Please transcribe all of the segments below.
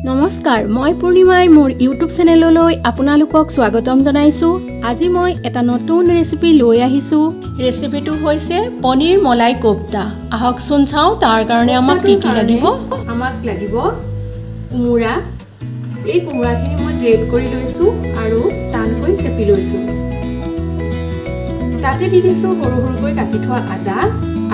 নমস্কাৰ, মই পূৰ্ণিমাই মোৰ ইউটিউব চেনেললৈ আপোনালোকক স্বাগতম জনাইছোঁ। আজি মই এটা নতুন ৰেচিপি লৈ আহিছোঁ। ৰেচিপিটো হৈছে পনীৰ মলাই কোপ্তা। আহকচোন চাওঁ তাৰ কাৰণে আমাক কি কি লাগিব। আমাক লাগিব কোমোৰা। এই কোমোৰাখিনি মই গ্ৰেট কৰি লৈছোঁ আৰু টানকৈ চেপি লৈছোঁ। তাতে দি দিছোঁ সৰু সৰুকৈ কাটি থোৱা আদা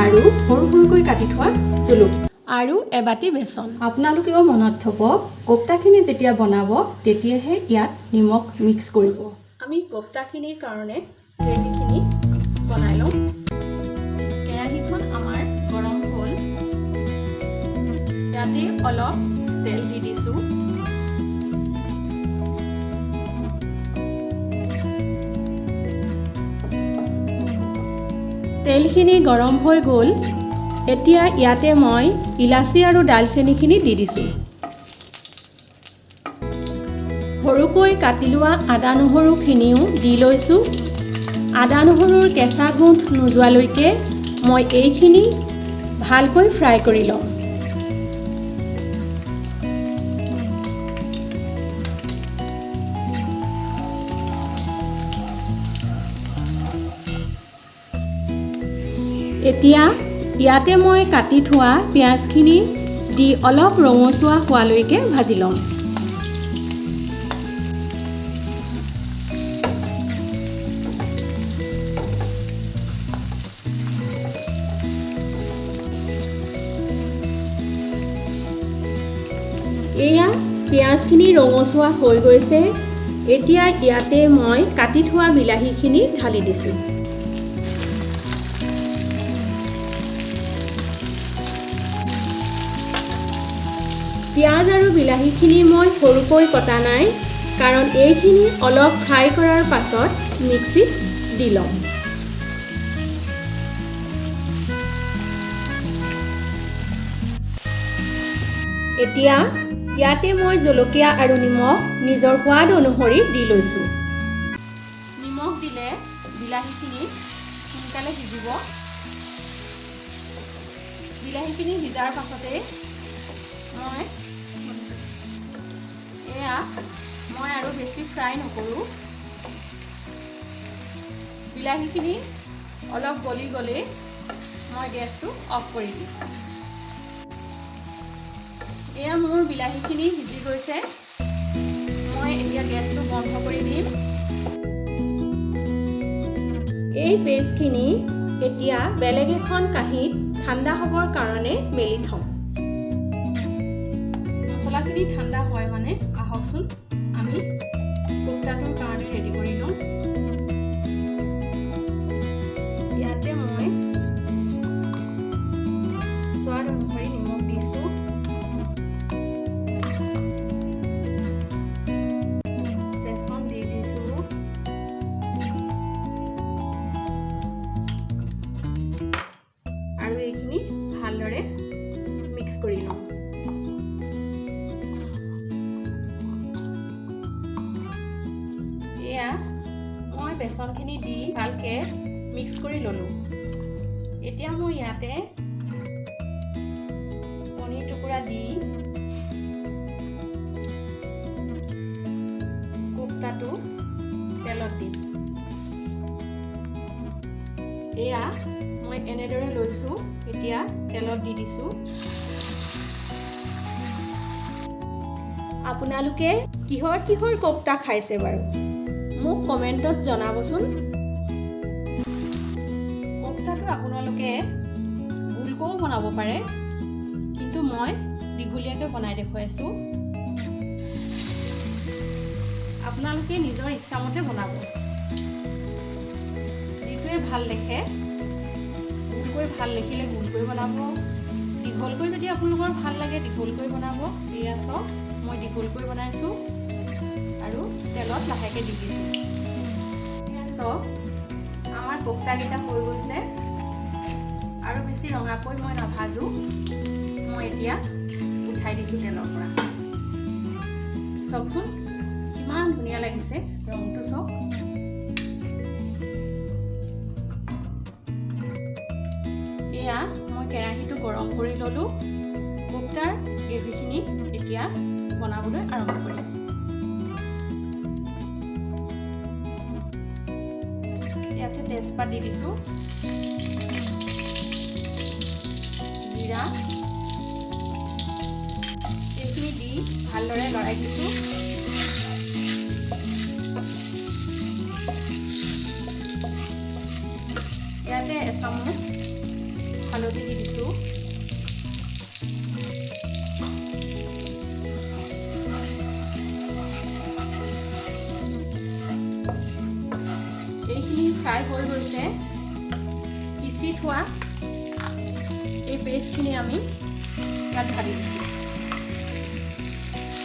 আৰু সৰু সৰুকৈ কাটি থোৱা জলকীয়া আৰু এবাটি বেচন। আপোনালোকেও মনত থ'ব, কোপ্তাখিনি যেতিয়া বনাব তেতিয়াহে ইয়াত নিমখ মিক্স কৰিব। আমি কোপ্তাখিনিৰ কাৰণে গ্ৰেভিখিনি বনাই লওঁ। কেৰাহীখন আমাৰ গৰম হ'ল। ইয়াতে অলপ তেল দি দিছোঁ। তেলখিনি গৰম হৈ গ'ল। এতিয়া ইয়াতে মই ইলাচি আৰু ডালচেনিখিনি দি দিছোঁ। সৰুকৈ কাটি লোৱা আদা নহৰুখিনিও দি লৈছোঁ। আদা নহৰুৰ কেঁচা গোন্ধ নোযোৱালৈকে মই এইখিনি ভালকৈ ফ্ৰাই কৰি লওঁ। এতিয়া ইয়াতে মই কাটি থোৱা পিঁয়াজখিনি দি অলপ ৰঙচুৱা হোৱালৈকে ভাজি লওঁ। এয়া পিঁয়াজখিনি ৰঙচুৱা হৈ গৈছে। এতিয়া ইয়াতে মই কাটি থোৱা বিলাহীখিনি ঢালি দিছোঁ। পিঁয়াজ আৰু বিলাহীখিনি মই সৰুকৈ কটা নাই, কাৰণ এইখিনি অলপ ফ্ৰাই কৰাৰ পাছত মিক্সিত দি ল'ম। এতিয়া ইয়াতে মই জলকীয়া আৰু নিমখ নিজৰ সোৱাদ অনুসৰি দি লৈছোঁ। নিমখ দিলে বিলাহীখিনি সোনকালে সিজিব। বিলাহীখিনি সিজাৰ পাছতে মই আৰু বেছি ফ্ৰাই নকৰোঁ। বিলাহীখিনি অলপ গলি গ'লে মই গেছটো অফ কৰি দিম। এয়া মোৰ বিলাহীখিনি সিজি গৈছে। মই এতিয়া গেছটো বন্ধ কৰি দিম। এই পেষ্টখিনি এতিয়া বেলেগ এখন কাঁহীত ঠাণ্ডা হ'বৰ কাৰণে মেলি থওঁ। মছলাখিনি ঠাণ্ডা হয় মানে আহকচোন আমি কোপ্তাটোৰ কাৰণে ৰেডি কৰি লওঁ। ইয়াতে মই সোৱাদ অনুসৰি নিমখ দিছোঁ। বেচন দি দিছোঁ। আৰু এইখিনি ভালদৰে মিক্স কৰি লওঁ। এয়া মই বেচনখিনি দি ভালকৈ মিক্স কৰি ল'লোঁ। এতিয়া মই ইয়াতে পনীৰ টুকুৰা দি কোপ্তাটো তেলত দিম। এয়া মই এনেদৰে লৈছোঁ। এতিয়া তেলত দি দিছোঁ। আপোনালোকে কিহৰ কিহৰ কোপ্তা খাইছে বাৰু? মোক কমেণ্টত জনাবচোন। কোপ্তাটো আপোনালোকে গোলকৈও বনাব পাৰে, কিন্তু মই দীঘলীয়াকৈ বনাই দেখুৱাইছোঁ। আপোনালোকে নিজৰ ইচ্ছামতে বনাব। যিটোৱে ভাল দেখে, গোলকৈ ভাল দেখিলে গোলকৈ বনাব। দীঘলকৈ যদি আপোনালোকৰ ভাল লাগে দীঘলকৈ বনাব। এয়া চাওক মই দীঘলকৈ বনাইছোঁ আৰু তেলত লাহেকৈ দি দিছোঁ। চাওক আমাৰ কোপ্তাকেইটা হৈ গৈছে। আৰু বেছি ৰঙাকৈ মই নাভাজোঁ। মই এতিয়া উঠাই দিছোঁ তেলৰ পৰা। চাওকচোন কিমান ধুনীয়া লাগিছে ৰংটো চাওক। এয়া মই কেৰাহীটো গৰম কৰি ল'লোঁ। কোপ্তাৰ গ্ৰেভিখিনি এতিয়া বনাবলৈ আৰম্ভ কৰিম। ইয়াতে তেজপাত দি দিছোঁ, জিৰা, এইখিনি দি ভালদৰে লৰাই দিছোঁ। ইয়াতে এচামুচ হালধি দি দিছোঁ। এইখিনি ফ্ৰাই হৈ গৈছে। পিচি থোৱা এই পেষ্টখিনি আমি ইয়াত ঢালি দিছোঁ।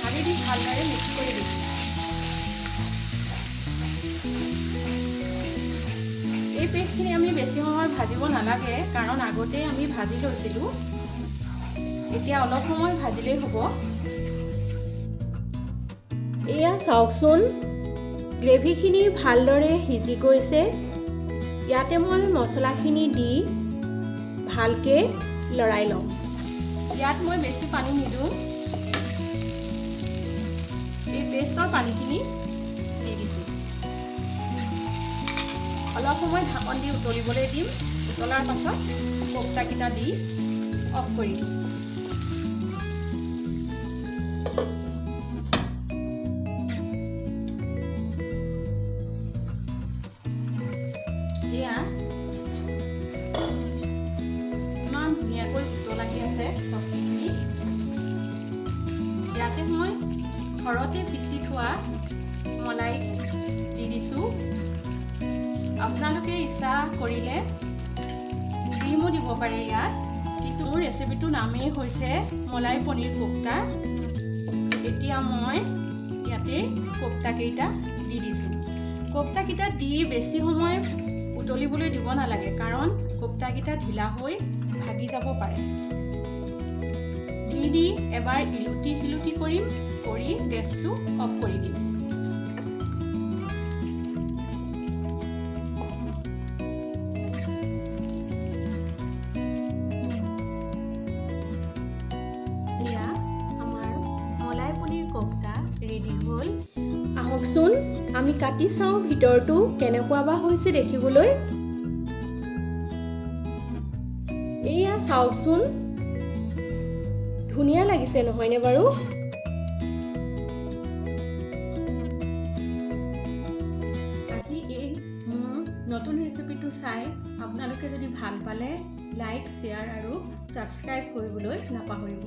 ঢালি দি ভালদৰে মিক্স কৰি দিছোঁ। এই পেষ্টখিনি আমি বেছি সময় ভাজিব নালাগে, কাৰণ আগতেই আমি ভাজি লৈছিলোঁ। এতিয়া অলপ সময় ভাজিলেই হ'ব। এয়া চাওকচোন, গ্ৰেভিখিনি ভালদৰে সিজি গৈছে। ইয়াতে মই মছলাখিনি দি ভালকৈ লৰাই লওঁ। ইয়াত মই বেছি পানী নিদিওঁ, এই পেষ্টৰ পানীখিনি দি দিছোঁ। অলপ সময় ঢাকন দি উতলিবলৈ দিম। উতলাৰ পাছত কোফ্তাকেইটা দি অফ কৰি দিম। এয়া ইমান ধুনীয়াকৈ উতলি আছে চব্জিখিনি। ইয়াতে মই ঘৰতে পিচি থোৱা মলাই দি দিছোঁ। আপোনালোকে ইচ্ছা কৰিলে ক্ৰীমো দিব পাৰে ইয়াত, কিন্তু মোৰ ৰেচিপিটোৰ নামেই হৈছে মলাই পনীৰ কোফ্তা। এতিয়া মই ইয়াতে কোফ্তাকেইটা দি দিছোঁ। কোফ্তাকেইটা দি বেছি সময় উতলিবলৈ দিব নালাগে, কাৰণ কোফ্তাকেইটা ঢিলা হৈ ভাগি যাব পাৰে। দি এবাৰ ইলুটি সিলুটি কৰি গেছটো অফ কৰি দিম। এয়া আমাৰ মলাই পনীৰ কোফ্তা ৰেডি হ'ল। আহকচোন আমি কাটি চাওঁ ভিতৰটো কেনেকুৱা বা হৈছে দেখিবলৈ। এয়া চাওকচোন, ধুনীয়া লাগিছে নহয়নে বাৰু? আজি এই মোৰ নতুন ৰেচিপিটো চাই আপোনালোকে যদি ভাল পালে লাইক, শ্বেয়াৰ আৰু ছাবস্ক্ৰাইব কৰিবলৈ নাপাহৰিব।